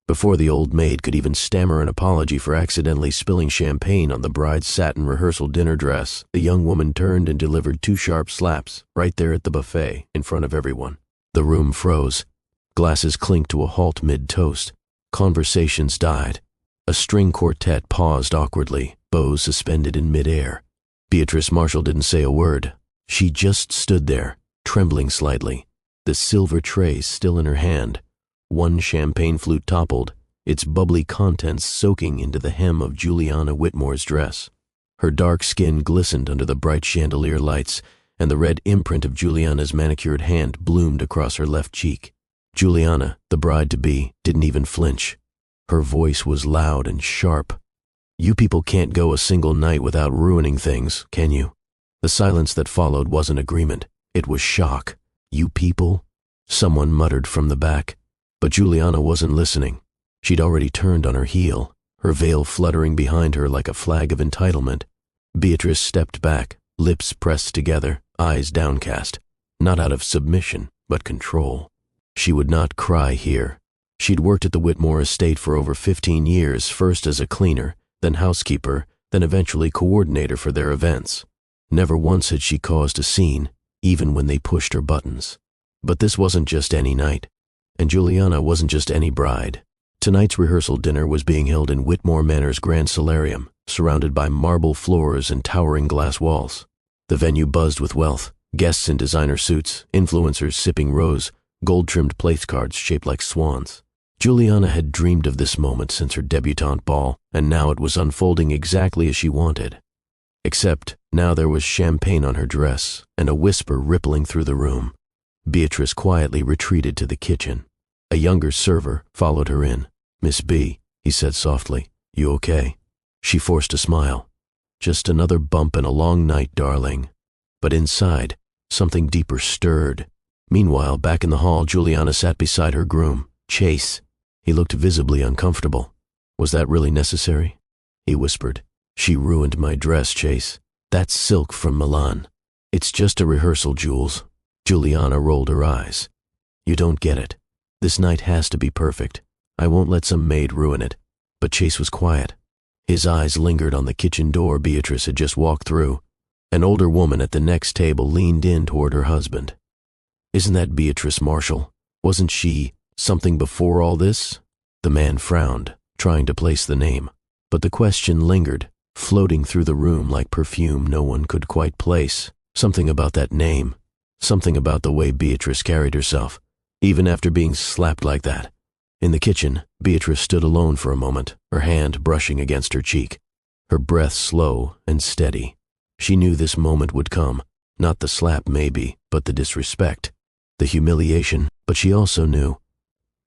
Before the old maid could even stammer an apology for accidentally spilling champagne on the bride's satin rehearsal dinner dress, the young woman turned and delivered 2 sharp slaps right there at the buffet in front of everyone. The room froze. Glasses clinked to a halt mid-toast. Conversations died. A string quartet paused awkwardly, bows suspended in mid-air. Beatrice Marshall didn't say a word. She just stood there, trembling slightly, the silver tray still in her hand. One champagne flute toppled, its bubbly contents soaking into the hem of Juliana Whitmore's dress. Her dark skin glistened under the bright chandelier lights, and the red imprint of Juliana's manicured hand bloomed across her left cheek. Juliana, the bride-to-be, didn't even flinch. Her voice was loud and sharp. "You people can't go a single night without ruining things, can you?" The silence that followed wasn't agreement. It was shock. "You people?" Someone muttered from the back. But Juliana wasn't listening. She'd already turned on her heel, her veil fluttering behind her like a flag of entitlement. Beatrice stepped back, lips pressed together, eyes downcast, not out of submission, but control. She would not cry here. She'd worked at the Whitmore estate for over 15 years, first as a cleaner, then housekeeper, then eventually coordinator for their events. Never once had she caused a scene, even when they pushed her buttons. But this wasn't just any night. And Juliana wasn't just any bride. Tonight's rehearsal dinner was being held in Whitmore Manor's grand solarium, surrounded by marble floors and towering glass walls. The venue buzzed with wealth, guests in designer suits, influencers sipping rose, gold-trimmed place cards shaped like swans. Juliana had dreamed of this moment since her debutante ball, and now it was unfolding exactly as she wanted. Except now there was champagne on her dress and a whisper rippling through the room. Beatrice quietly retreated to the kitchen. A younger server followed her in. "Miss B," he said softly, "you okay?" She forced a smile. "Just another bump and a long night, darling." But inside, something deeper stirred. Meanwhile, back in the hall, Juliana sat beside her groom, Chase. He looked visibly uncomfortable. "Was that really necessary?" he whispered. "She ruined my dress, Chase. That's silk from Milan." "It's just a rehearsal, Jules." Juliana rolled her eyes. "You don't get it. This night has to be perfect. I won't let some maid ruin it." But Chase was quiet. His eyes lingered on the kitchen door Beatrice had just walked through. An older woman at the next table leaned in toward her husband. "Isn't that Beatrice Marshall? Wasn't she something before all this?" The man frowned, trying to place the name. But the question lingered, floating through the room like perfume no one could quite place. Something about that name. Something about the way Beatrice carried herself, even after being slapped like that. In the kitchen, Beatrice stood alone for a moment, her hand brushing against her cheek, her breath slow and steady. She knew this moment would come, not the slap maybe, but the disrespect, the humiliation, but she also knew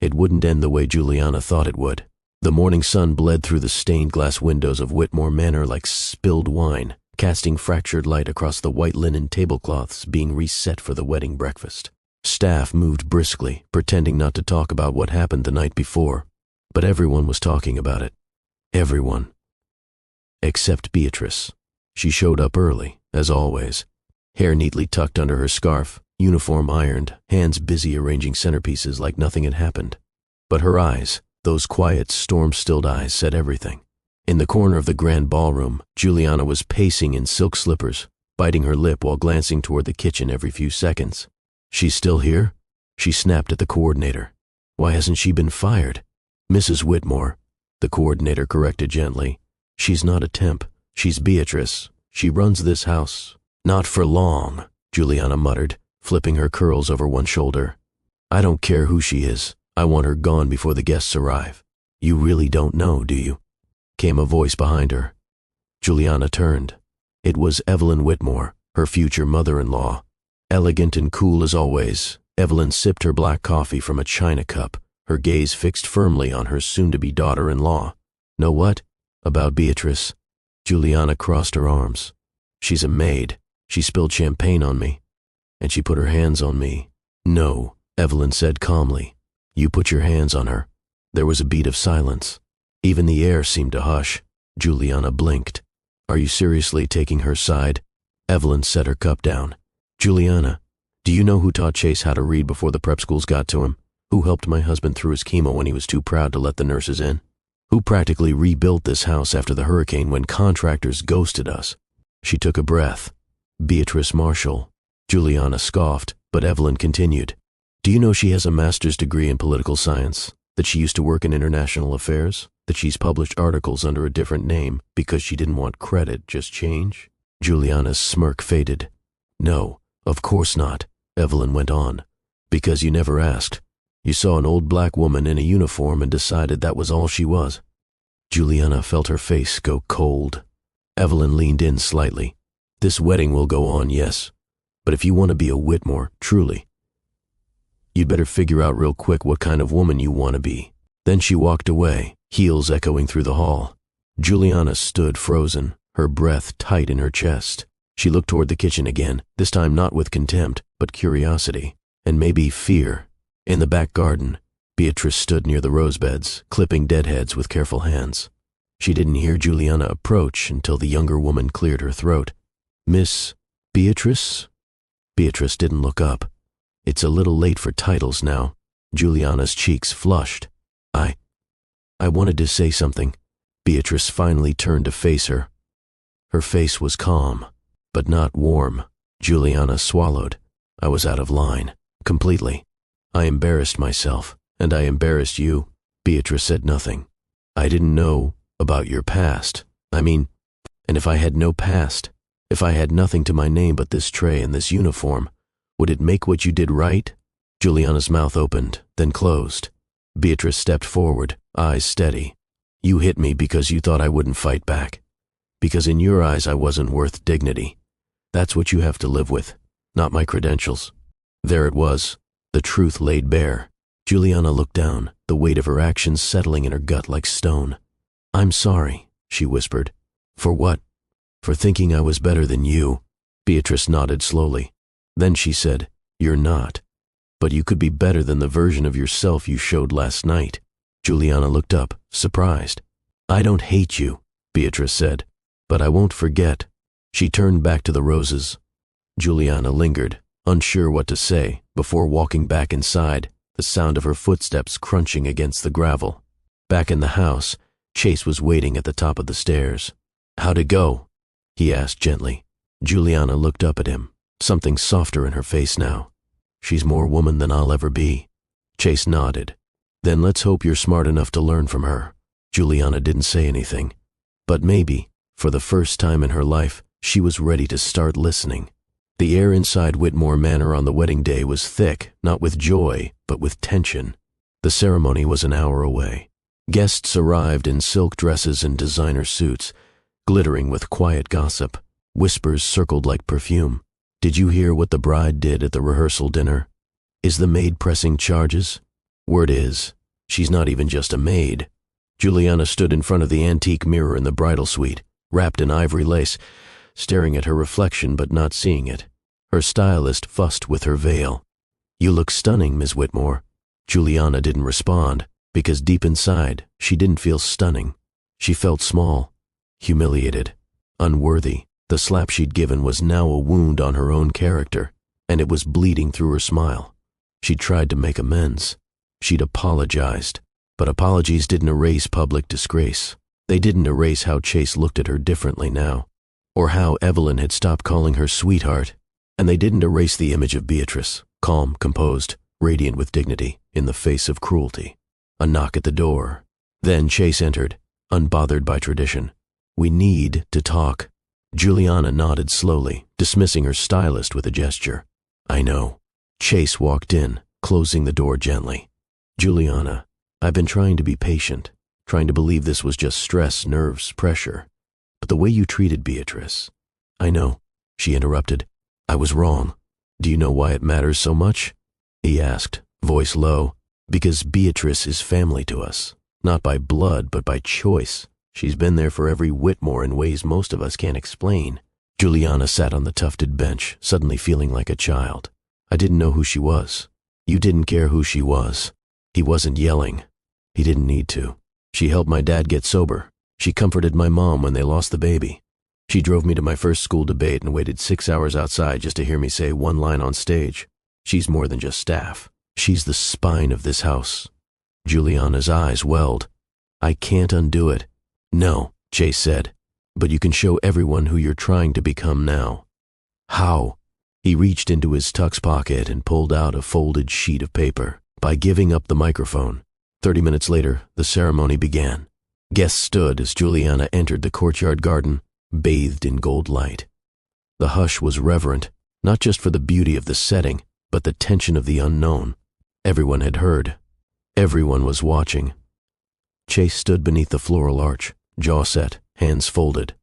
it wouldn't end the way Juliana thought it would. The morning sun bled through the stained glass windows of Whitmore Manor like spilled wine, casting fractured light across the white linen tablecloths being reset for the wedding breakfast. Staff moved briskly, pretending not to talk about what happened the night before. But everyone was talking about it. Everyone. Except Beatrice. She showed up early, as always. Hair neatly tucked under her scarf, uniform ironed, hands busy arranging centerpieces like nothing had happened. But her eyes, those quiet, storm-stilled eyes, said everything. In the corner of the grand ballroom, Juliana was pacing in silk slippers, biting her lip while glancing toward the kitchen every few seconds. "She's still here?" She snapped at the coordinator. "Why hasn't she been fired?" "Mrs. Whitmore," the coordinator corrected gently. "She's not a temp. She's Beatrice. She runs this house." "Not for long," Juliana muttered, flipping her curls over one shoulder. "I don't care who she is. I want her gone before the guests arrive." "You really don't know, do you?" came a voice behind her. Juliana turned. It was Evelyn Whitmore, her future mother-in-law. Elegant and cool as always, Evelyn sipped her black coffee from a china cup, her gaze fixed firmly on her soon-to-be daughter-in-law. "Know what? About Beatrice?" Juliana crossed her arms. "She's a maid. She spilled champagne on me. And she put her hands on me." "No," Evelyn said calmly. "You put your hands on her." There was a beat of silence. Even the air seemed to hush. Juliana blinked. "Are you seriously taking her side?" Evelyn set her cup down. "Juliana, do you know who taught Chase how to read before the prep schools got to him? Who helped my husband through his chemo when he was too proud to let the nurses in? Who practically rebuilt this house after the hurricane when contractors ghosted us? She took a breath. Beatrice Marshall. Juliana scoffed, but Evelyn continued. Do you know she has a master's degree in political science? That she used to work in international affairs? That she's published articles under a different name because she didn't want credit, just change? Juliana's smirk faded. No, of course not, Evelyn went on. Because you never asked. You saw an old black woman in a uniform and decided that was all she was. Juliana felt her face go cold. Evelyn leaned in slightly. This wedding will go on, yes. But if you want to be a Whitmore, truly, you'd better figure out real quick what kind of woman you want to be. Then she walked away, heels echoing through the hall. Juliana stood frozen, her breath tight in her chest. She looked toward the kitchen again, this time not with contempt, but curiosity, and maybe fear. In the back garden, Beatrice stood near the rose beds, clipping deadheads with careful hands. She didn't hear Juliana approach until the younger woman cleared her throat. Miss Beatrice? Beatrice didn't look up. It's a little late for titles now. Juliana's cheeks flushed. I wanted to say something. Beatrice finally turned to face her. Her face was calm, but not warm. Juliana swallowed. I was out of line. Completely. I embarrassed myself, and I embarrassed you. Beatrice said nothing. I didn't know about your past. And if I had no past, if I had nothing to my name but this tray and this uniform, would it make what you did right? Juliana's mouth opened, then closed. Beatrice stepped forward, eyes steady. You hit me because you thought I wouldn't fight back. Because in your eyes I wasn't worth dignity. That's what you have to live with, not my credentials. There it was, the truth laid bare. Juliana looked down, the weight of her actions settling in her gut like stone. I'm sorry, she whispered. For what? For thinking I was better than you. Beatrice nodded slowly. Then she said, You're not. But you could be better than the version of yourself you showed last night. Juliana looked up, surprised. I don't hate you, Beatrice said, but I won't forget. She turned back to the roses. Juliana lingered, unsure what to say, before walking back inside, the sound of her footsteps crunching against the gravel. Back in the house, Chase was waiting at the top of the stairs. How'd it go? He asked gently. Juliana looked up at him, something softer in her face now. She's more woman than I'll ever be. Chase nodded. Then let's hope you're smart enough to learn from her. Juliana didn't say anything. But maybe, for the first time in her life, she was ready to start listening. The air inside Whitmore Manor on the wedding day was thick, not with joy, but with tension. The ceremony was an hour away. Guests arrived in silk dresses and designer suits, glittering with quiet gossip. Whispers circled like perfume. Did you hear what the bride did at the rehearsal dinner? Is the maid pressing charges? Word is, she's not even just a maid. Juliana stood in front of the antique mirror in the bridal suite, wrapped in ivory lace, staring at her reflection but not seeing it. Her stylist fussed with her veil. You look stunning, Miss Whitmore. Juliana didn't respond, because deep inside, she didn't feel stunning. She felt small, humiliated, unworthy. The slap she'd given was now a wound on her own character, and it was bleeding through her smile. She'd tried to make amends. She'd apologized, but apologies didn't erase public disgrace. They didn't erase how Chase looked at her differently now, or how Evelyn had stopped calling her sweetheart, and they didn't erase the image of Beatrice, calm, composed, radiant with dignity, in the face of cruelty. A knock at the door. Then Chase entered, unbothered by tradition. We need to talk. Juliana nodded slowly, dismissing her stylist with a gesture. I know. Chase walked in, closing the door gently. Juliana, I've been trying to be patient, trying to believe this was just stress, nerves, pressure. But the way you treated Beatrice... I know, she interrupted. I was wrong. Do you know why it matters so much? He asked, voice low. Because Beatrice is family to us, not by blood, but by choice. She's been there for every Whitmore in ways most of us can't explain. Juliana sat on the tufted bench, suddenly feeling like a child. I didn't know who she was. You didn't care who she was. He wasn't yelling. He didn't need to. She helped my dad get sober. She comforted my mom when they lost the baby. She drove me to my first school debate and waited 6 hours outside just to hear me say one line on stage. She's more than just staff. She's the spine of this house. Juliana's eyes welled. I can't undo it. No, Chase said, but you can show everyone who you're trying to become now. How? He reached into his tux pocket and pulled out a folded sheet of paper. By giving up the microphone. 30 minutes later, the ceremony began. Guests stood as Juliana entered the courtyard garden, bathed in gold light. The hush was reverent, not just for the beauty of the setting, but the tension of the unknown. Everyone had heard. Everyone was watching. Chase stood beneath the floral arch, jaw set, hands folded.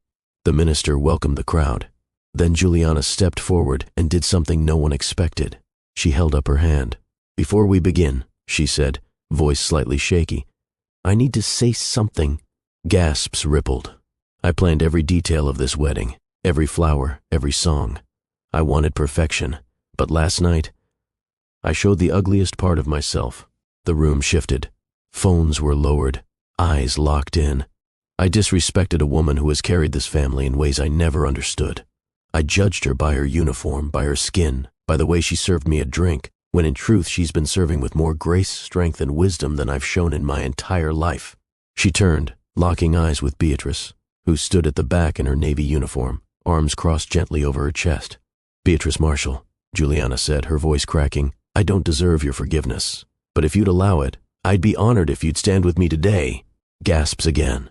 The minister welcomed the crowd. Then Juliana stepped forward and did something no one expected. She held up her hand. Before we begin, she said, voice slightly shaky, I need to say something. Gasps rippled. I planned every detail of this wedding, every flower, every song. I wanted perfection, but last night, I showed the ugliest part of myself. The room shifted. Phones were lowered, eyes locked in. I disrespected a woman who has carried this family in ways I never understood. I judged her by her uniform, by her skin, by the way she served me a drink, when in truth she's been serving with more grace, strength, and wisdom than I've shown in my entire life. She turned, locking eyes with Beatrice, who stood at the back in her navy uniform, arms crossed gently over her chest. Beatrice Marshall, Juliana said, her voice cracking, I don't deserve your forgiveness, but if you'd allow it, I'd be honored if you'd stand with me today. Gasps again.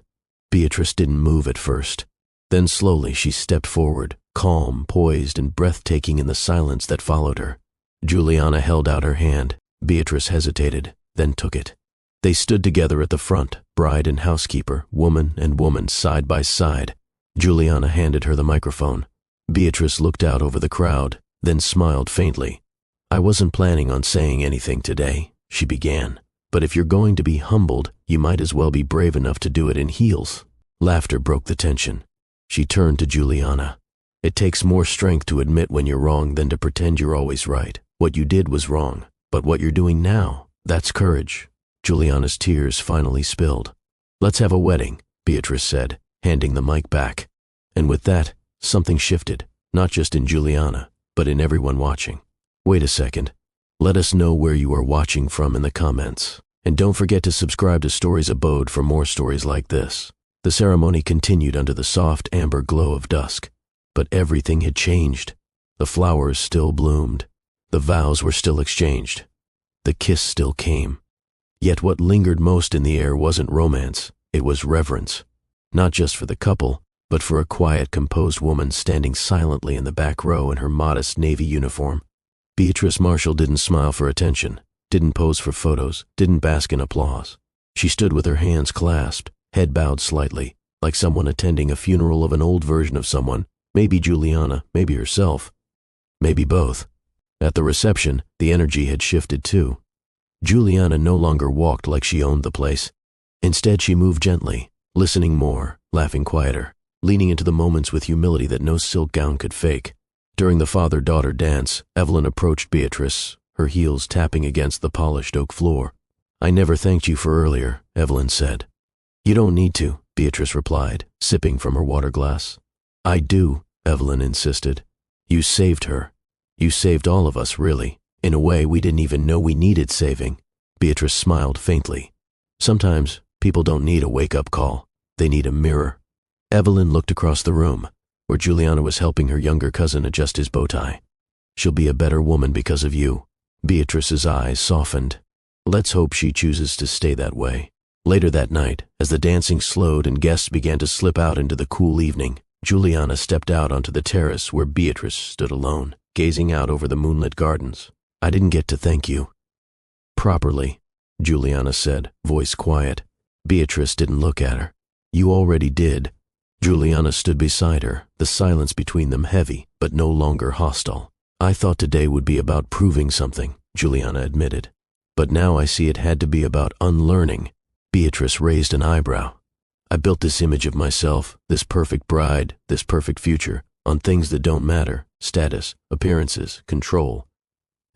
Beatrice didn't move at first. Then slowly she stepped forward, calm, poised, and breathtaking in the silence that followed her. Juliana held out her hand. Beatrice hesitated, then took it. They stood together at the front, bride and housekeeper, woman and woman, side by side. Juliana handed her the microphone. Beatrice looked out over the crowd, then smiled faintly. I wasn't planning on saying anything today, she began, but if you're going to be humbled, you might as well be brave enough to do it in heels. Laughter broke the tension. She turned to Juliana. It takes more strength to admit when you're wrong than to pretend you're always right. What you did was wrong, but what you're doing now, that's courage. Juliana's tears finally spilled. Let's have a wedding, Beatrice said, handing the mic back. And with that, something shifted, not just in Juliana, but in everyone watching. Wait a second. Let us know where you are watching from in the comments. And don't forget to subscribe to Stories Abode for more stories like this. The ceremony continued under the soft amber glow of dusk, but everything had changed. The flowers still bloomed. The vows were still exchanged. The kiss still came. Yet what lingered most in the air wasn't romance, it was reverence. Not just for the couple, but for a quiet, composed woman standing silently in the back row in her modest navy uniform. Beatrice Marshall didn't smile for attention, didn't pose for photos, didn't bask in applause. She stood with her hands clasped, head bowed slightly, like someone attending a funeral of an old version of someone, maybe Juliana, maybe herself, maybe both. At the reception, the energy had shifted too. Juliana no longer walked like she owned the place. Instead, she moved gently, listening more, laughing quieter, leaning into the moments with humility that no silk gown could fake. During the father-daughter dance, Evelyn approached Beatrice, her heels tapping against the polished oak floor. I never thanked you for earlier, Evelyn said. You don't need to, Beatrice replied, sipping from her water glass. I do, Evelyn insisted. You saved her. You saved all of us, really. In a way we didn't even know we needed saving. Beatrice smiled faintly. Sometimes people don't need a wake-up call. They need a mirror. Evelyn looked across the room, where Juliana was helping her younger cousin adjust his bow tie. She'll be a better woman because of you. Beatrice's eyes softened. Let's hope she chooses to stay that way. Later that night, as the dancing slowed and guests began to slip out into the cool evening, Juliana stepped out onto the terrace where Beatrice stood alone, gazing out over the moonlit gardens. I didn't get to thank you. Properly, Juliana said, voice quiet. Beatrice didn't look at her. You already did. Juliana stood beside her, the silence between them heavy, but no longer hostile. I thought today would be about proving something, Juliana admitted. But now I see it had to be about unlearning. Beatrice raised an eyebrow. I built this image of myself, this perfect bride, this perfect future, on things that don't matter, status, appearances, control.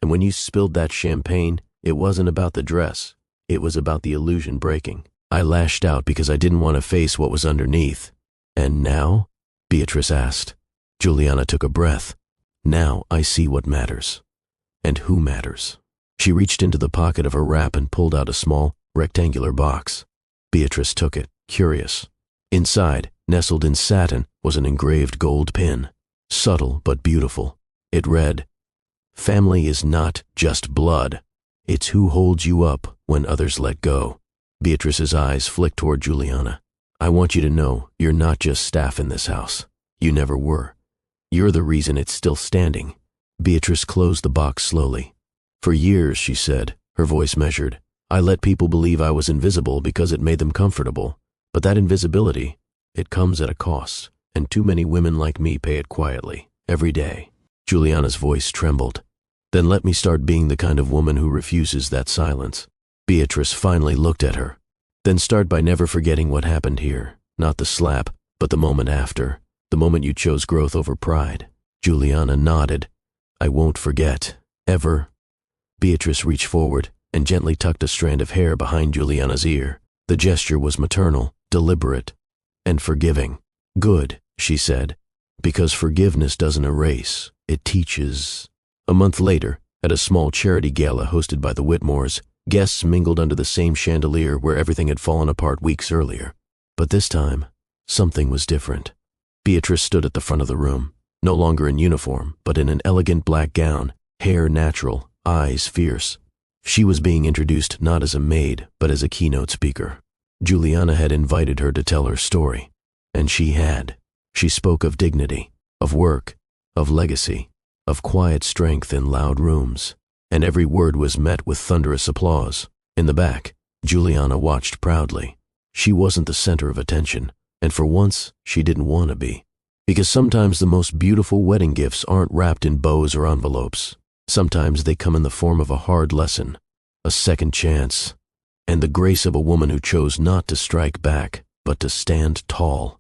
And when you spilled that champagne, it wasn't about the dress. It was about the illusion breaking. I lashed out because I didn't want to face what was underneath. And now? Beatrice asked. Juliana took a breath. Now I see what matters. And who matters. She reached into the pocket of her wrap and pulled out a small, rectangular box. Beatrice took it, curious. Inside, nestled in satin, was an engraved gold pin. Subtle but beautiful. It read, "Family is not just blood. It's who holds you up when others let go." Beatrice's eyes flicked toward Juliana. "I want you to know you're not just staff in this house. You never were. You're the reason it's still standing." Beatrice closed the box slowly. "For years," she said, her voice measured, "I let people believe I was invisible because it made them comfortable. But that invisibility, it comes at a cost, and too many women like me pay it quietly, every day." Juliana's voice trembled. "Then let me start being the kind of woman who refuses that silence." Beatrice finally looked at her. "Then start by never forgetting what happened here. Not the slap, but the moment after. The moment you chose growth over pride." Juliana nodded. "I won't forget. Ever." Beatrice reached forward and gently tucked a strand of hair behind Juliana's ear. The gesture was maternal, deliberate, and forgiving. "Good," she said, "because forgiveness doesn't erase, it teaches." A month later, at a small charity gala hosted by the Whitmores, guests mingled under the same chandelier where everything had fallen apart weeks earlier. But this time, something was different. Beatrice stood at the front of the room, no longer in uniform, but in an elegant black gown, hair natural, eyes fierce. She was being introduced not as a maid, but as a keynote speaker. Juliana had invited her to tell her story, and she had. She spoke of dignity, of work, of legacy, of quiet strength in loud rooms, and every word was met with thunderous applause. In the back, Juliana watched proudly. She wasn't the center of attention, and for once, she didn't want to be. Because sometimes the most beautiful wedding gifts aren't wrapped in bows or envelopes. Sometimes they come in the form of a hard lesson, a second chance, and the grace of a woman who chose not to strike back, but to stand tall.